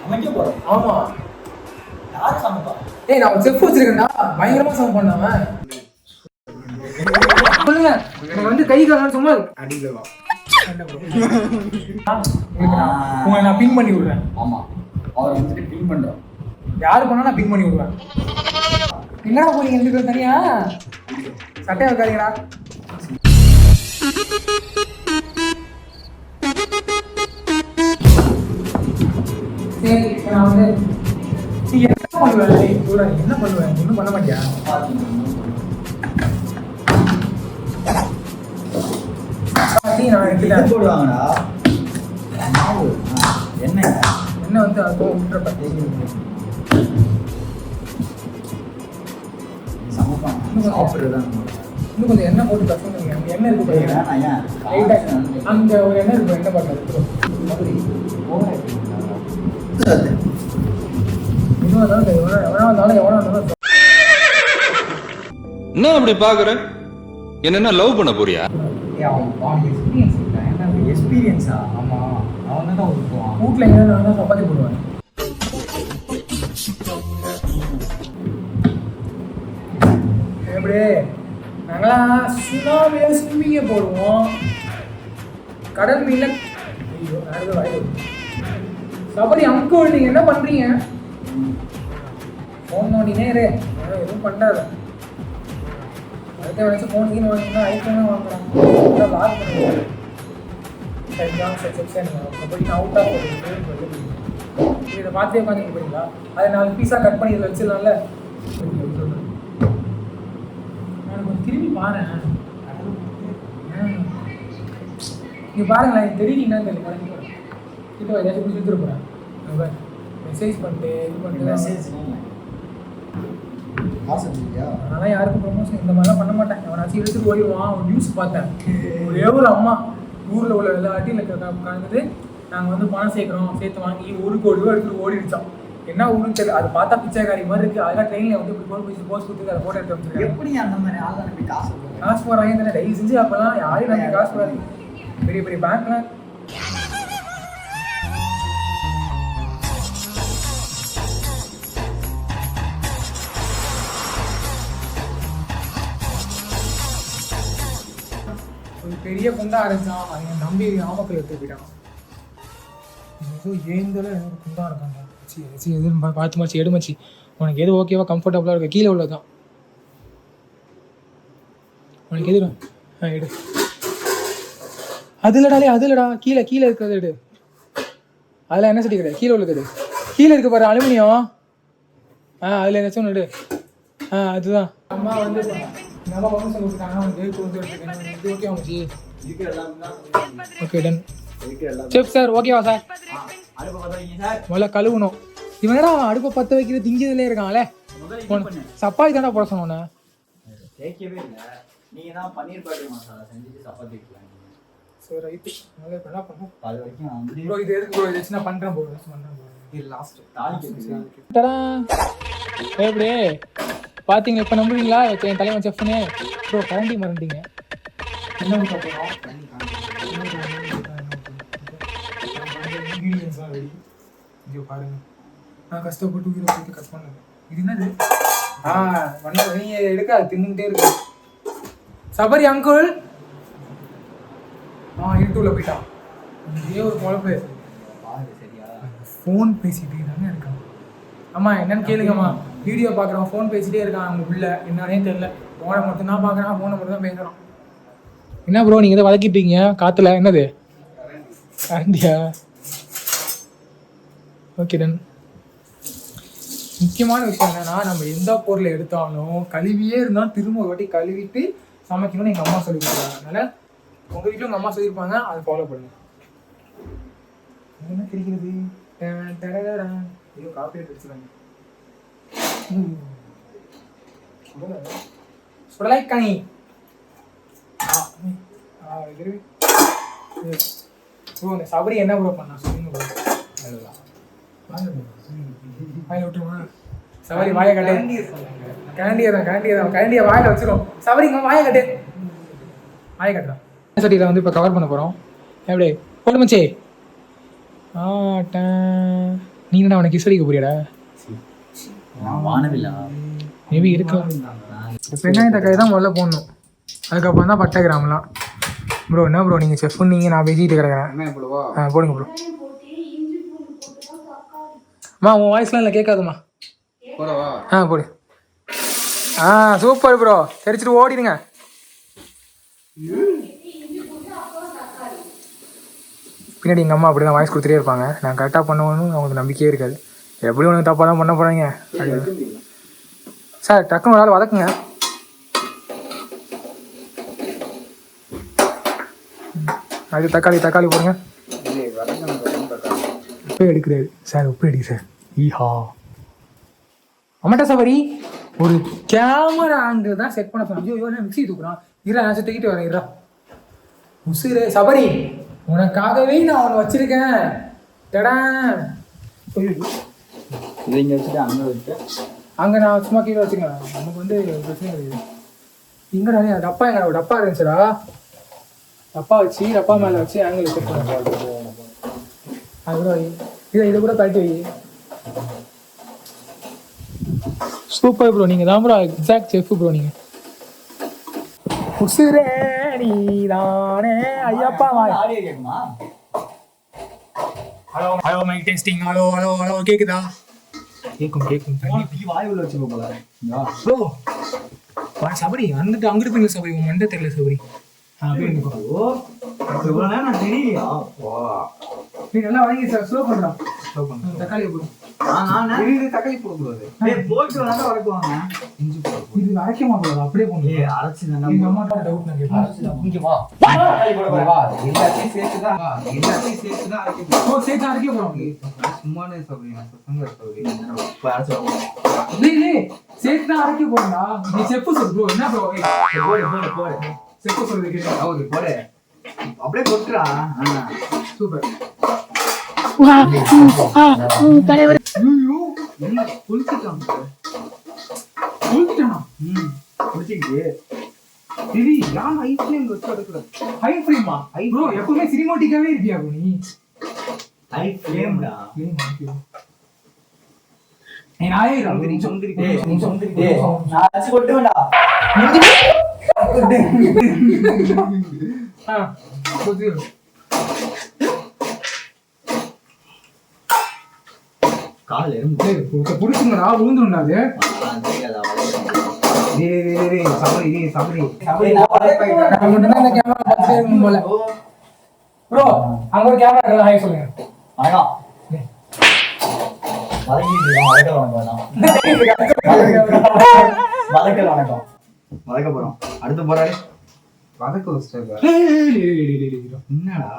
சமைக்க போறேன். ஆமா. யார் சமைப்பா? ஏய் நான் செஃப் வச்சிருக்கேன்டா, பயங்கரமா சமைப்பேன் பண்ணாம. சொல்லுங்க, எனக்கு வந்து கை கால் சும்மா அடியில வா. உங்களை நான் பின் பண்ணி விடுறேன். ஆமா, அவரை வந்துட்டு பின் பண்றோம். யாரு பண்ணா நான் பின் பண்ணி விடுவேன். என்னடா போறீங்க ரெண்டு பேரும் தனியா? சட்டையா இருக்காதீங்கடா. சரி, நான் வந்து நீ என்ன பண்ணுவேன்? என்ன பண்ணுவேன்? ஒன்றும் பண்ண மாட்டியா? நான் போடுவாங்கடா எண்ணெய் வந்து அது சமைப்பாங்க. சாப்பிட்றதுதான் இன்னும் கொஞ்சம் எண்ணெய் போட்டு கஷ்டம். எண்ணெய் இருக்கு பாருங்க, அந்த ஒரு எண்ணெய் இருக்கும். என்ன பண்ணுறது? என்ன அப்படி பாக்குற? என்ன லவ் பண்ண போறியா? எக்ஸ்பீரியன்ஸா? ஆமா, அவன் தான் ஊற்றுவான். வீட்டில் எங்கே சப்பாத்தி போடுவாங்க. எப்படி நாங்களாம் சுனாமியா ஸ்விம்மிங்கே போடுவோம். கடல் மீன்ல சபரி அங்கிள் நீங்க என்ன பண்றீங்க? ஃபோன் நோண்டினே இரு, எதுவும் பண்ணாத. அடுத்த வச்சு ஃபோன் கீன் வாங்கினா ஐஃபோனே வாங்கலாம். லாக் பண்ணுவோம். கபடி அவுட் ஆஃப் இதை பார்த்தே உட்காந்து போறீங்களா? அதை 4 பீஸா கட் பண்ணி இதில் வச்சிடலாம்ல. திரும்பி பாரு, நீங்க பாருங்களேன். எனக்கு தெரியுங்கன்னா தெரியும் இப்போ ஏதாச்சும் கொடுத்துட்டு போகிறேன். மெசேஜ் பண்ணிட்டு இது பண்ணிட்டு மெசேஜ் அதெல்லாம் யாருக்கும் ப்ரொமோஷன் இந்த மாதிரிலாம் பண்ண மாட்டேன். அவனாச்சும் எடுத்துட்டு ஓடிடுவான். ஒரு நியூஸ் பார்த்தேன், ஒரே ஒரு அம்மா ஊரில் உள்ள எல்லாட்டையும் கலந்துட்டு நாங்கள் வந்து பணம் சேர்த்து வாங்கி 1 கோடி ரூபா எடுத்துட்டு ஓடிடுச்சோம். என்ன ஊருன்னு தெரியல. அது பார்த்தா பிச்சைக்காரி மாதிரி இருக்குது. அதெல்லாம் ட்ரெயினில் வந்து இப்படி போஸ்ட் கொடுத்து அதை ஃபோட்டோ எடுத்து வச்சுருக்கேன். எப்படி அந்த மாதிரி ஆள் நம்பி காசு போகிறாங்க தானே? தயவு செஞ்சு அப்போல்லாம் யாரையும் நம்பி காசு போடாது. பெரிய பெரிய பேங்க்லாம் ஒரு பெரிய குண்டா அரைச்சான். அதை என் நம்பி நாமக்கல் எடுத்து போயிட்டான். ஏதோ ஏந்தல எனக்கு குண்டா இருக்காங்க. எது பார்த்து மச்சி எடுமச்சி, உனக்கு எது ஓகேவா கம்ஃபர்டபுளாக இருக்கு? கீழே உள்ளதான் உனக்கு எது எடு. அது இல்லடா கீழே இருக்கிறது எடு. அதெல்லாம் என்ன சட்டி கிடையாது, கீழே உள்ளது எடு. கீழே இருக்க பாரு அலுமினியம். அதில் ஏதாச்சும் ஒன்று எடு. அதுதான் அம்மா வந்து நல்லா பர்மிஷன் கொடுத்துட்டாங்க. அவனுக்கு கொடுத்துருக்கேன். இது ஓகேவா மச்சி? Okay done. செஃப் சார் ஓகேவா சார்? முதல்ல கழுவணும். இவனடா அடுப்பை பற்ற வைக்கிற திங்கிறதுலே இருக்கான்ல. சப்பாத்தி தாண்டா போட சொன்னோன்னே கேட்கவே இல்லை. நீங்கள் தான் பன்னீர் பட்டர் மசாலா செஞ்சுட்டு சப்பாத்தி வைக்கலாம். சரி ரைட்டு. நல்லா என்ன பண்ணும் அது வரைக்கும் வந்து ப்ரோ இது எதுக்கு ப்ரோ? இது நான் பண்ணுறேன் ப்ரோ. இது லாஸ்ட் தாளிக்கு எப்படி பார்த்தீங்களா? இப்போ நம்புவீங்களா என் தலைவன் செஃப்னு? ப்ரோ கரண்டி மறந்துட்டீங்க. என்ன போகிறோம் இன்க்ரீடியன்ஸ்லாம் ரெடி. இங்கே பாருங்கள், நான் கஷ்டப்பட்டு உயிரை போட்டு கட் பண்ணது. இது என்னது? நீங்கள் எடுக்க அது தின்னுகிட்டே இருக்கு. சபரி அங்குள் இருட்டுள்ள போயிட்டான். இதே ஒரு குழப்பு. சரியா ஃபோன் பேசிகிட்டே தானே இருக்கான். அம்மா என்னன்னு கேளுங்கம்மா. வீடியோ பார்க்குறான், ஃபோன் பேசிகிட்டே இருக்கான். அவங்க பிள்ளை என்னன்னே தெரில. ஃபோனை மட்டும் தான் பார்க்குறான், ஃபோனை மட்டும் தான் பேசுகிறான். என்ன ப்ரோ நீங்கள் இதை வதக்கிட்டீங்க காற்றுல? என்னது கரண்டியா? Okay done. முக்கியமான விஷயம் என்னன்னா, நம்ம எந்த பொருளை எடுத்தாலும் கழுவியே இருந்தாலும் திரும்ப ஒரு வாட்டி கழுவிட்டு சமைக்கணும்னு எங்கள் அம்மா சொல்லி கொடுக்குறாங்க. அதனால் உங்கள் வீட்டில் உங்கள் அம்மா சொல்லியிருப்பாங்க, அதை ஃபாலோ பண்ணுங்க. என்ன கிடைக்கிறது? ஐயோ காப்பி எடுத்துருவாங்க. சுடலை கனி. ப்ரோ இந்த சபரி என்ன ப்ரோ பண்ணா சொல்லுங்க ப்ரோ. வாயில விட்டுருமா? சபரி வாயை கட்டு. கரண்டியை வாயில வச்சிரும். சபரிங்க வாயை கட்டு. வாயை கட்டுறான். சட்டியில் வந்து இப்போ கவர் பண்ண போகிறோம். எப்படி போடுமச்சே? நீ என்ன அவனை கிஸ் அடிக்க போறியாடா? வானவில்லா மேபி இருக்கலாம். வெங்காயம் தக்காளி தான் முதல்ல போடணும், அதுக்கப்புறம் தான் பட்டை கிராமலாம். ப்ரோ என்ன ப்ரோ நீங்கள் செஃப் நீங்கள், நான் பேசிட்டு கிடக்கிறேன். போடுங்க ப்ரோ. அம்மா உன் வாய்ஸ்லாம் இல்லை, கேட்காதுமா. போடு. சூப்பர் ப்ரோ, தெரிச்சிட்டு ஓடிடுங்க. பின்னாடி எங்கள் அம்மா அப்படி தான் வாய்ஸ் கொடுத்துட்டே இருப்பாங்க. நான் கரெக்டாக பண்ணுவேன்னு அவங்களுக்கு நம்பிக்கையே இருக்காது. எப்படி உனக்கு தப்பாக தான் பண்ண போகிறாங்க சார். டக்குன்னு ஒரு ஆள் வதக்குங்க. அது தக்காளி போடுங்க. உப்பு எடுக்கிறாரு சார், உப்பு எடுக்கு சார். ஈஹா அம்மாட்டா சபரி ஒரு கேமரா ஆங்கிள் தான் செட் பண்ண சொன்னேன். ஐயோ மிக்ஸி தூக்குறான். இரா நான் தூக்கிட்டு வரேன். இரா உசுரு சபரி, உனக்காகவே நான் அவனை வச்சிருக்கேன். டடா இதை இங்கே வச்சுட்டு அங்கே வச்சு அங்கே நான் சும்மா கீழே வச்சுக்கேன். நமக்கு வந்து பிரச்சனை கிடையாது. இங்கடா டப்பா எங்க டப்பா இருந்துச்சுடா, டப்பா வச்சு டப்பா மேலே வச்சு ஆங்கிள் செட் பண்ண. அது கூட இதை கூட கழட்டி வை. சூப்பர் ப்ரோ, நீங்கள் தான் ப்ரோ எக்ஸாக்ட் செஃப் ப்ரோ. நீங்கள் உசுரே நீதானே ஐயப்பா. ஆடியோ கேட்குமா? Hello mic testing. ஹலோ கேக்குதா? கேட்கும் வாய் உள்ள வச்சுக்கோ போல ப்ரோ. சபரி அங்கிட்டு போய் சபரி, உன் மண்டை தெரியல சபரி. நீ நல்லா வாங்கி சார். ஸ்லோ பண்ணுறான். தக்காளி போடு. தக்காளி போடக்கூடாது. போட்டு வளர்க்குவாங்க. இது அரைக்கமா போடாது, அப்படியே போடு. அரைச்சு எங்க அம்மாட்ட டவுட் நான் கேட்பேன். இங்க வா, தக்காளி போட வா. எல்லாத்தையும் சேர்த்துதான் அரைக்கணும். ஓ சேர்த்து அரைக்க போறோம். சும்மானே சொல்றீங்க. சேர்த்து தான் அரைக்க போறா. நீ செப்பு சொல் ப்ரோ. என்ன ப்ரோ போடு செப்பு சொல்றது போடு. அப்படியே கொட்டுறா. சூப்பர். எப்பவுமே சினிமாட்டிக்காவே இருப்பியா நீ? புடிச்சுங்கடா, ஊந்துடாது. ப்ரோ அங்க ஒரு கேமரா இருக்கு, ஹாய் சொல்லுங்க. வதக்க போறோம். அடுத்து போறாரு வதக்க. என்னடா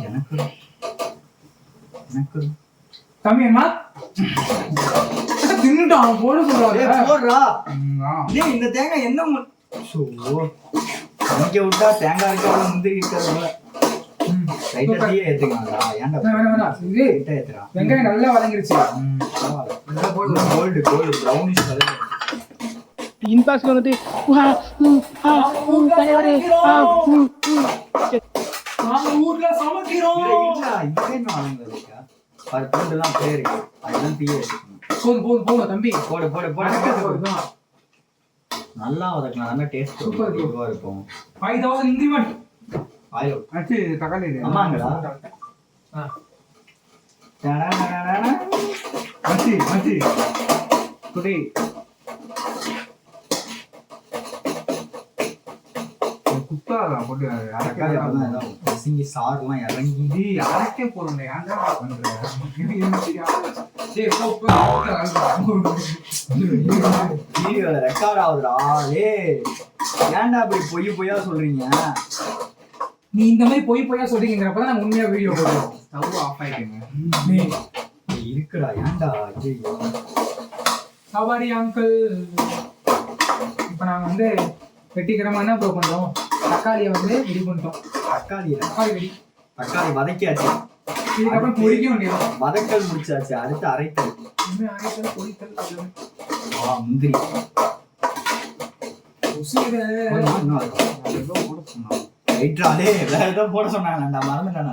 எனக்கு தம்பி அம்மா தின்னுட்டான். போட போடுறா. இந்த தேங்காய் என்ன இங்க விட்டா தேங்காய் இருக்க முந்திரி இருக்கிறதுல வெங்காயம் நல்லா வதங்கிருச்சு. Gold brownish colour. இன்பாக்ஸ்ல வந்துட்டு ஊர்ல சமைக்கிறோம். போதும் தம்பி. போடு. நல்லா வதக்கலாம். டேஸ்ட் சூப்பரா இருக்கும். 5000 இன்கிரிமெண்ட். தக்காளி அம்மாங்களா? சார்லாம் இறங்கி அரைக்க போறோம். ரெக்கார்ட் ஆகுதுடா. ஏன்டா அப்படி பொய்யா சொல்றீங்க? நீ இந்த மாதிரி பொய்யா சொல்றீங்கிறப்பதான் நாங்க உண்மையா வீடியோ போடுறோம். ஸ்டவ் ஆஃப் ஆயிடுங்க. இருக்குடா. ஏன்டா சவாரி அங்கிள். இப்ப நாங்க வந்து வெட்டிக்கிடமா என்ன ப்ரோ பண்றோம்? தக்காளியை வந்து ரெடி பண்ணிட்டோம். தக்காளி வதக்கியாச்சு. இதுக்கப்புறம் பொரிக்க வேண்டியது. வதக்கல் முடிச்சாச்சு. அடுத்து அரைத்தல். பொரித்தல். முந்திரி வேற ஏதோ போட சொன்னாங்க. மறந்துட்டேன்.